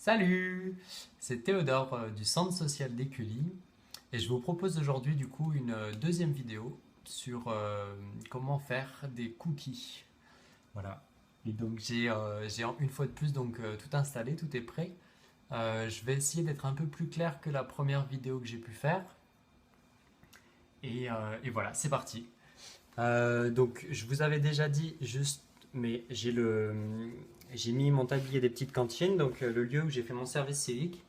Salut, c'est Théodore du Centre social d'Écully et je vous propose aujourd'hui du coup une deuxième vidéo sur comment faire des cookies. Voilà. Et donc j'ai une fois de plus tout installé, tout est prêt. Je vais essayer d'être un peu plus clair que la première vidéo que j'ai pu faire. Et voilà, c'est parti. Donc je vous avais déjà dit juste, mais j'ai mis mon tablier des petites cantines, donc le lieu où j'ai fait mon service civique.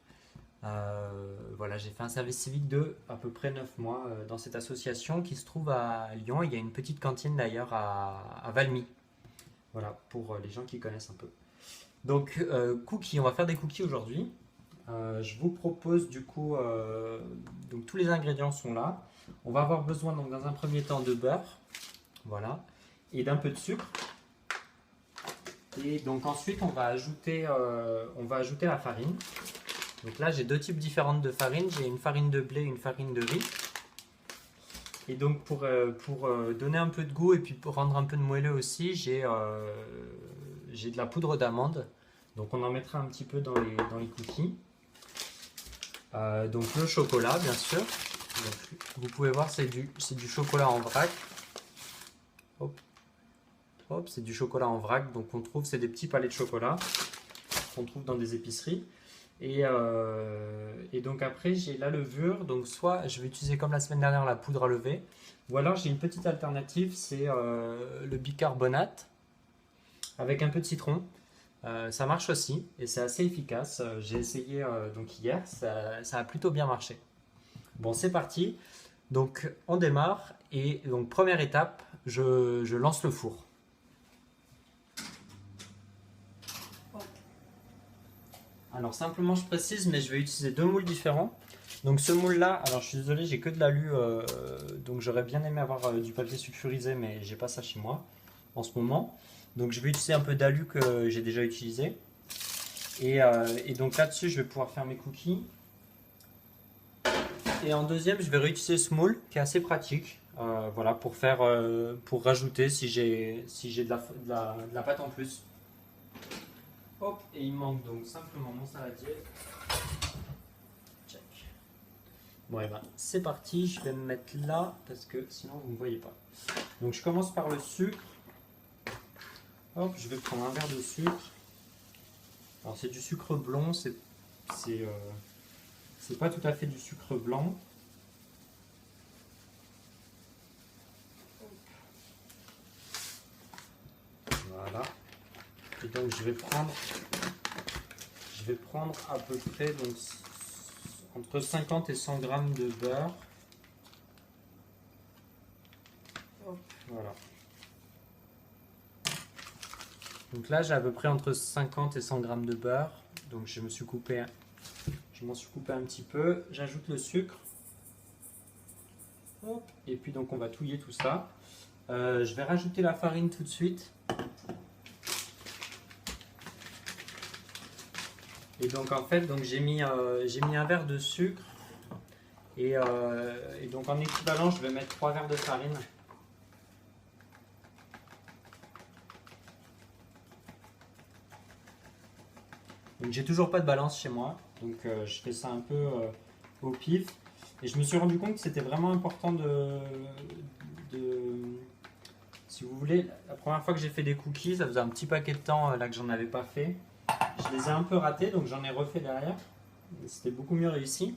Voilà, j'ai fait un service civique de à peu près 9 mois dans cette association qui se trouve à Lyon. Il y a une petite cantine d'ailleurs à Valmy. Voilà, pour les gens qui connaissent un peu. Donc, cookies, on va faire des cookies aujourd'hui. Je vous propose du coup, donc tous les ingrédients sont là. On va avoir besoin donc dans un premier temps de beurre, voilà, et d'un peu de sucre. Et donc ensuite on va ajouter la farine. Donc là, j'ai deux types différents de farine. J'ai une farine de blé et une farine de riz. Et donc pour donner un peu de goût et puis pour rendre un peu de moelleux aussi, j'ai de la poudre d'amande. Donc on en mettra un petit peu dans les cookies. Donc le chocolat, bien sûr. Donc, vous pouvez voir, c'est du chocolat en vrac. Hop, hop, c'est du chocolat en vrac. Donc c'est des petits palets de chocolat qu'on trouve dans des épiceries. Et donc après j'ai la levure, donc soit je vais utiliser comme la semaine dernière la poudre à lever, ou alors j'ai une petite alternative, c'est le bicarbonate avec un peu de citron. Ça marche aussi et c'est assez efficace. J'ai essayé donc hier, ça a plutôt bien marché. Bon, c'est parti. Donc on démarre et donc première étape, je lance le four. Alors simplement je précise, mais je vais utiliser deux moules différents. Donc ce moule là, alors je suis désolé, j'ai que de l'alu, donc j'aurais bien aimé avoir du papier sulfurisé, mais j'ai pas ça chez moi en ce moment. Donc je vais utiliser un peu d'alu que j'ai déjà utilisé. Et donc là-dessus, je vais pouvoir faire mes cookies. Et en deuxième, je vais réutiliser ce moule qui est assez pratique. Voilà, pour rajouter si j'ai de la pâte en plus. Hop, et il manque donc simplement mon saladier. Check. Bon, et ben c'est parti, je vais me mettre là parce que sinon vous ne me voyez pas. Donc je commence par le sucre. Hop, je vais prendre un verre de sucre. Alors c'est du sucre blond, c'est euh, c'est pas tout à fait du sucre blanc. Voilà. Et donc je vais prendre à peu près donc, entre 50 et 100 grammes de beurre. Hop, voilà. Donc là, j'ai à peu près entre 50 et 100 grammes de beurre. Donc je m'en suis coupé un petit peu. J'ajoute le sucre. Hop. Et puis donc on va touiller tout ça. Je vais rajouter la farine tout de suite. Et donc en fait, donc j'ai mis un verre de sucre. Et donc en équivalent, je vais mettre 3 verres de farine. Donc j'ai toujours pas de balance chez moi, donc je fais ça un peu au pif. Et je me suis rendu compte que c'était vraiment important si vous voulez, la première fois que j'ai fait des cookies, ça faisait un petit paquet de temps là que j'en avais pas fait. Je les ai un peu ratés, donc j'en ai refait derrière. C'était beaucoup mieux réussi.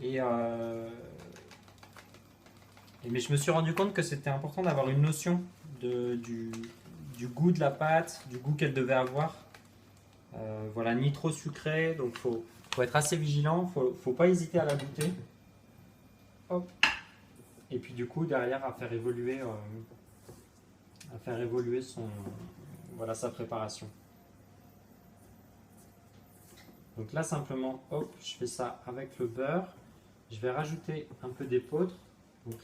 Et, euh, mais je me suis rendu compte que c'était important d'avoir une notion du goût de la pâte, du goût qu'elle devait avoir. Voilà, ni trop sucré, donc faut être assez vigilant, faut pas hésiter à la goûter. Hop. Et puis du coup derrière à faire évoluer voilà sa préparation. Donc là simplement, hop, je fais ça avec le beurre. Je vais rajouter un peu d'épeautre. Donc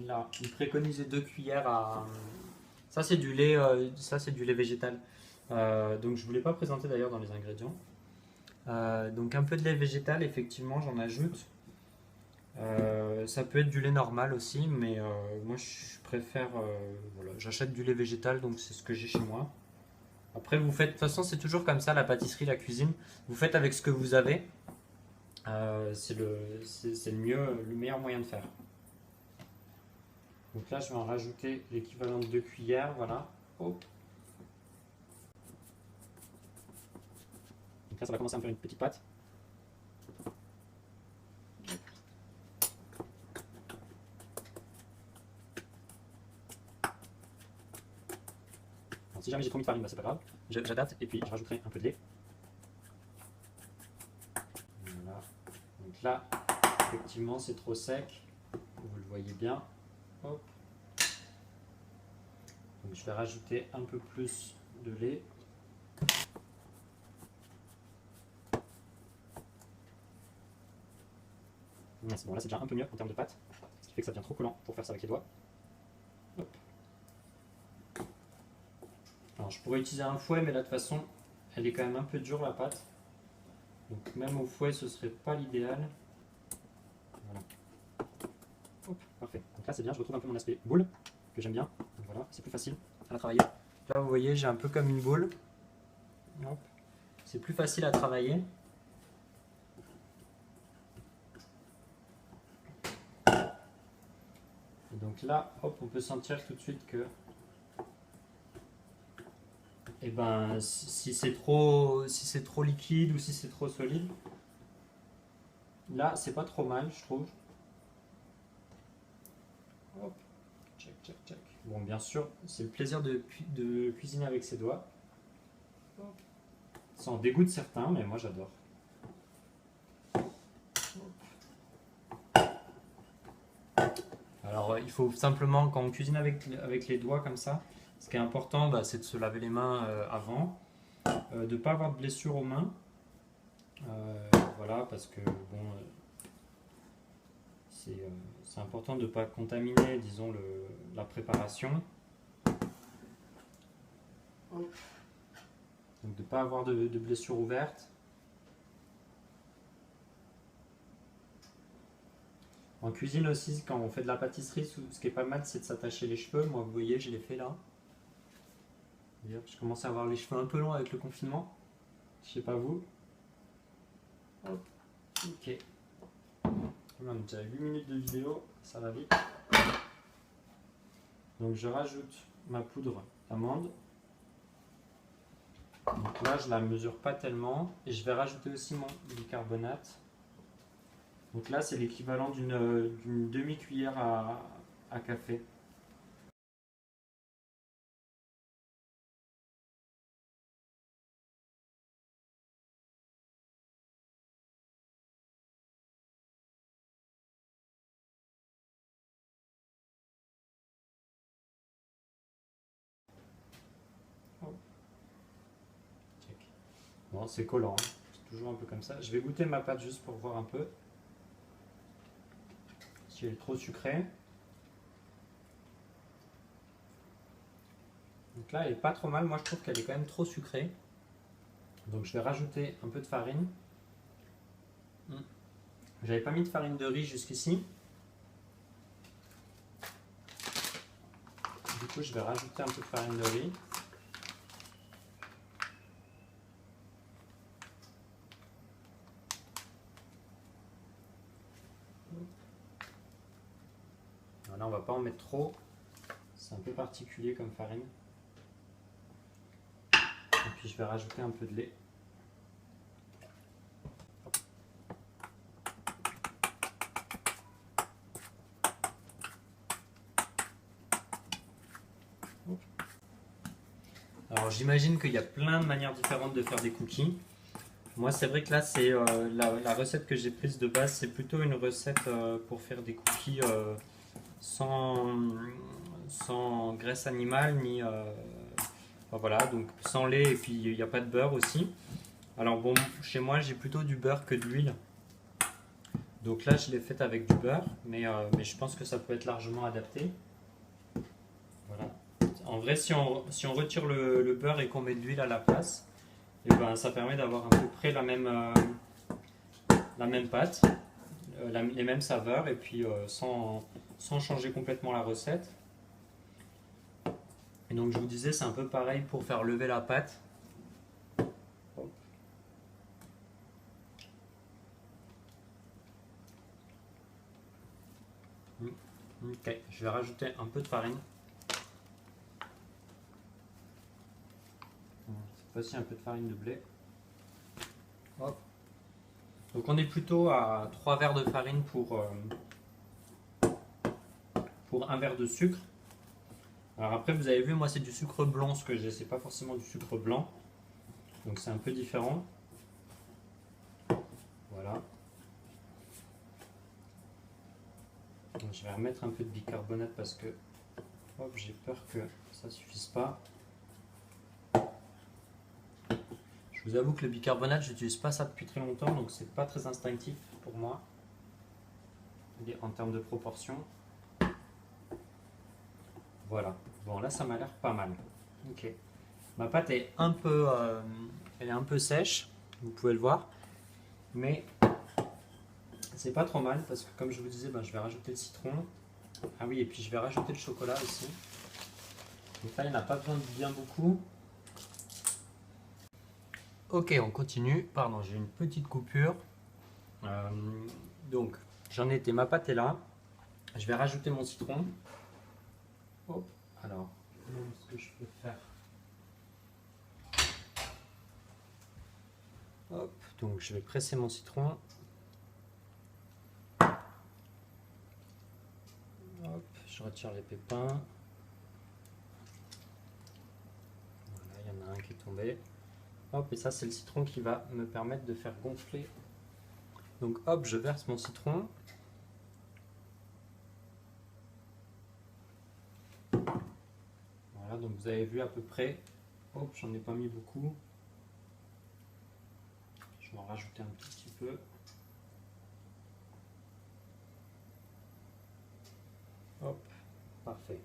là, il préconisait 2 cuillères à. Ça c'est du lait végétal. Donc je voulais pas présenter d'ailleurs dans les ingrédients. Donc un peu de lait végétal, effectivement, j'en ajoute. Ça peut être du lait normal aussi, mais moi je préfère. Voilà, j'achète du lait végétal, donc c'est ce que j'ai chez moi. Après, vous faites, de toute façon, c'est toujours comme ça, la pâtisserie, la cuisine. Vous faites avec ce que vous avez. C'est le meilleur moyen de faire. Donc là, je vais en rajouter l'équivalent de 2 cuillères, voilà. Hop. Donc là, ça va commencer à me faire une petite pâte. Alors, si jamais j'ai trop mis de farine, bah, c'est pas grave. J'adapte et puis je rajouterai un peu de lait. Voilà. Donc là, effectivement, c'est trop sec. Vous le voyez bien. Hop. Donc je vais rajouter un peu plus de lait. Bon, là c'est déjà un peu mieux en termes de pâte, ce qui fait que ça devient trop collant pour faire ça avec les doigts. Hop. Alors je pourrais utiliser un fouet, mais là de toute façon elle est quand même un peu dure la pâte. Donc même au fouet ce serait pas l'idéal. Voilà. Hop, parfait. Donc là c'est bien, je retrouve un peu mon aspect boule, que j'aime bien. Donc voilà, c'est plus facile à la travailler. Là vous voyez j'ai un peu comme une boule. C'est plus facile à travailler. Et donc là, hop, on peut sentir tout de suite que eh ben, si c'est trop liquide ou si c'est trop solide, là c'est pas trop mal, je trouve. Hop, check, check, check. Bon, bien sûr, c'est le plaisir de cuisiner avec ses doigts. Hop. Ça en dégoûte certains, mais moi j'adore. Alors, il faut simplement, quand on cuisine avec les doigts comme ça, ce qui est important, bah, c'est de se laver les mains avant, de ne pas avoir de blessure aux mains. Voilà, parce que bon, c'est important de ne pas contaminer, disons, la préparation. Donc de ne pas avoir de blessure ouverte. En cuisine aussi, quand on fait de la pâtisserie, ce qui est pas mal, c'est de s'attacher les cheveux. Moi, vous voyez, je l'ai fait là. Je commence à avoir les cheveux un peu longs avec le confinement. Je sais pas vous. Hop. Ok. On a déjà 8 minutes de vidéo, ça va vite. Donc je rajoute ma poudre d'amande. Donc là, je la mesure pas tellement. Et je vais rajouter aussi mon bicarbonate. Donc là, c'est l'équivalent d'une demi-cuillère à café. Check. Bon, c'est collant, hein. C'est toujours un peu comme ça. Je vais goûter ma pâte juste pour voir un peu si elle est trop sucrée. Donc là, elle est pas trop mal. Moi, je trouve qu'elle est quand même trop sucrée. Donc je vais rajouter un peu de farine. J'avais pas mis de farine de riz jusqu'ici. Du coup, je vais rajouter un peu de farine de riz. Alors là, on va pas en mettre trop. C'est un peu particulier comme farine. Et puis je vais rajouter un peu de lait. Alors j'imagine qu'il y a plein de manières différentes de faire des cookies. Moi c'est vrai que là c'est la recette que j'ai prise de base, c'est plutôt une recette pour faire des cookies sans graisse animale ni enfin, voilà, donc sans lait et puis il n'y a pas de beurre aussi. Alors bon, chez moi j'ai plutôt du beurre que de l'huile. Donc là je l'ai faite avec du beurre, mais je pense que ça peut être largement adapté. Voilà. En vrai, si on retire le beurre et qu'on met de l'huile à la place, et ben, ça permet d'avoir à peu près la même pâte, les mêmes saveurs, et puis sans changer complètement la recette. Et donc je vous disais, c'est un peu pareil pour faire lever la pâte. Ok, je vais rajouter un peu de farine. Cette fois-ci un peu de farine de blé. Hop. Donc on est plutôt à 3 verres de farine pour un verre de sucre. Alors après vous avez vu, moi c'est du sucre blanc ce que j'ai, c'est pas forcément du sucre blanc. Donc c'est un peu différent. Voilà. Donc je vais remettre un peu de bicarbonate parce que j'ai peur que ça ne suffise pas. Je vous avoue que le bicarbonate, je n'utilise pas ça depuis très longtemps, donc c'est pas très instinctif pour moi en termes de proportion. Voilà. Bon, là ça m'a l'air pas mal. Ok. Ma pâte est elle est un peu sèche, vous pouvez le voir, mais c'est pas trop mal parce que comme je vous disais, je vais rajouter le citron. Ah oui, et puis je vais rajouter le chocolat aussi. Donc là, il n'y en a pas besoin de bien beaucoup. Ok, on continue. Pardon, j'ai une petite coupure. Donc, j'en étais, ma pâte est là. Je vais rajouter mon citron. Oh, alors, ce que je peux faire. Hop, donc je vais presser mon citron. Hop, je retire les pépins. Voilà, il y en a un qui est tombé. Hop, et ça c'est le citron qui va me permettre de faire gonfler. Donc hop, je verse mon citron. Voilà, donc vous avez vu à peu près. Hop, j'en ai pas mis beaucoup. Je vais en rajouter un tout petit peu. Hop, parfait.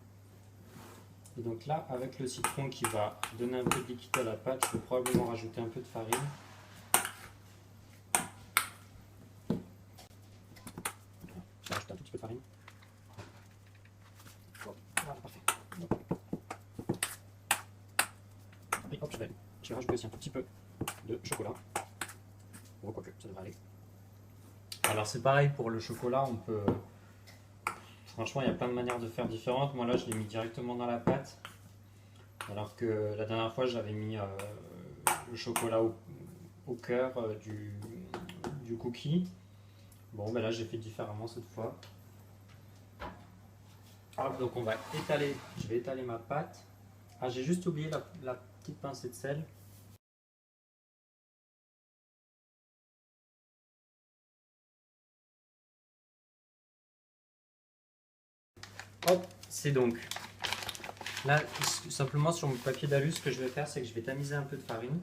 Et donc là, avec le citron qui va donner un peu de liquide à la pâte, je vais probablement rajouter un peu de farine. Je vais rajouter un tout petit peu de farine. Hop, voilà, parfait. Et hop, je vais rajouter aussi un tout petit peu de chocolat. Bon, quoique, ça devrait aller. Alors c'est pareil pour le chocolat, on peut... Franchement, il y a plein de manières de faire différentes. Moi là, je l'ai mis directement dans la pâte. Alors que la dernière fois, j'avais mis le chocolat au cœur du cookie. Bon, ben là, j'ai fait différemment cette fois. Hop, donc on va étaler, je vais étaler ma pâte. Ah, j'ai juste oublié la petite pincée de sel. Hop, c'est donc là, simplement sur mon papier d'alu, ce que je vais faire, c'est que je vais tamiser un peu de farine.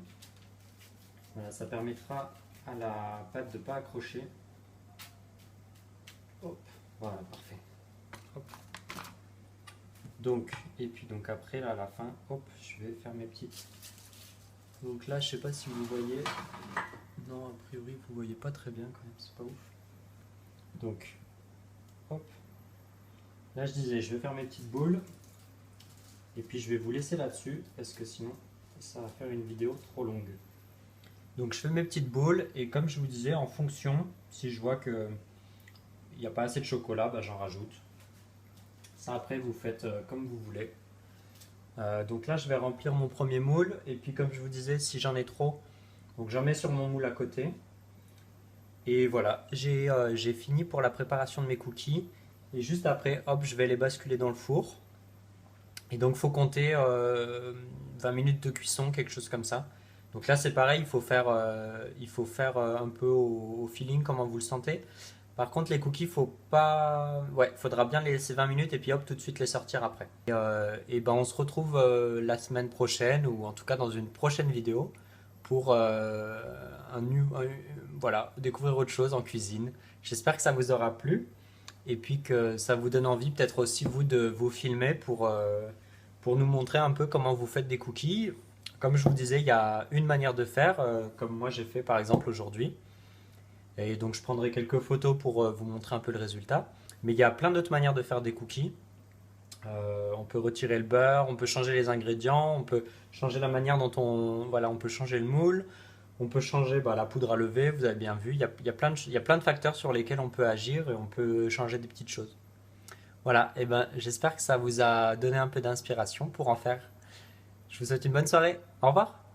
Voilà, ça permettra à la pâte de ne pas accrocher. Hop, voilà, parfait. Hop. Donc, et puis donc après, là, à la fin, hop, je vais faire mes petites. Donc là, je sais pas si vous voyez. Non, a priori, vous voyez pas très bien quand même, c'est pas ouf. Donc, hop. Là, je disais, je vais faire mes petites boules. Et puis, je vais vous laisser là-dessus, parce que sinon, ça va faire une vidéo trop longue. Donc, je fais mes petites boules, et comme je vous disais, en fonction, si je vois que il n'y a pas assez de chocolat, j'en rajoute. Ça, après, vous faites comme vous voulez. Donc là, je vais remplir mon premier moule, et puis comme je vous disais, si j'en ai trop, donc j'en mets sur mon moule à côté. Et voilà, j'ai fini pour la préparation de mes cookies. Et juste après, hop, je vais les basculer dans le four. Et donc, il faut compter 20 minutes de cuisson, quelque chose comme ça. Donc là, c'est pareil, il faut faire un peu au feeling, comment vous le sentez. Par contre, les cookies, faut pas... Ouais, faudra bien les laisser 20 minutes et puis hop, tout de suite les sortir après. Et ben, on se retrouve la semaine prochaine, ou en tout cas dans une prochaine vidéo, pour voilà, découvrir autre chose en cuisine. J'espère que ça vous aura plu et puis que ça vous donne envie peut-être aussi vous de vous filmer pour nous montrer un peu comment vous faites des cookies. Comme je vous disais, il y a une manière de faire, comme moi j'ai fait par exemple aujourd'hui. Et donc je prendrai quelques photos pour vous montrer un peu le résultat. Mais il y a plein d'autres manières de faire des cookies. On peut retirer le beurre, on peut changer les ingrédients, on peut changer la manière dont on peut changer le moule, on peut changer la poudre à lever, vous avez bien vu, il y a plein de facteurs sur lesquels on peut agir et on peut changer des petites choses. Voilà, et ben j'espère que ça vous a donné un peu d'inspiration pour en faire. Je vous souhaite une bonne soirée. Au revoir.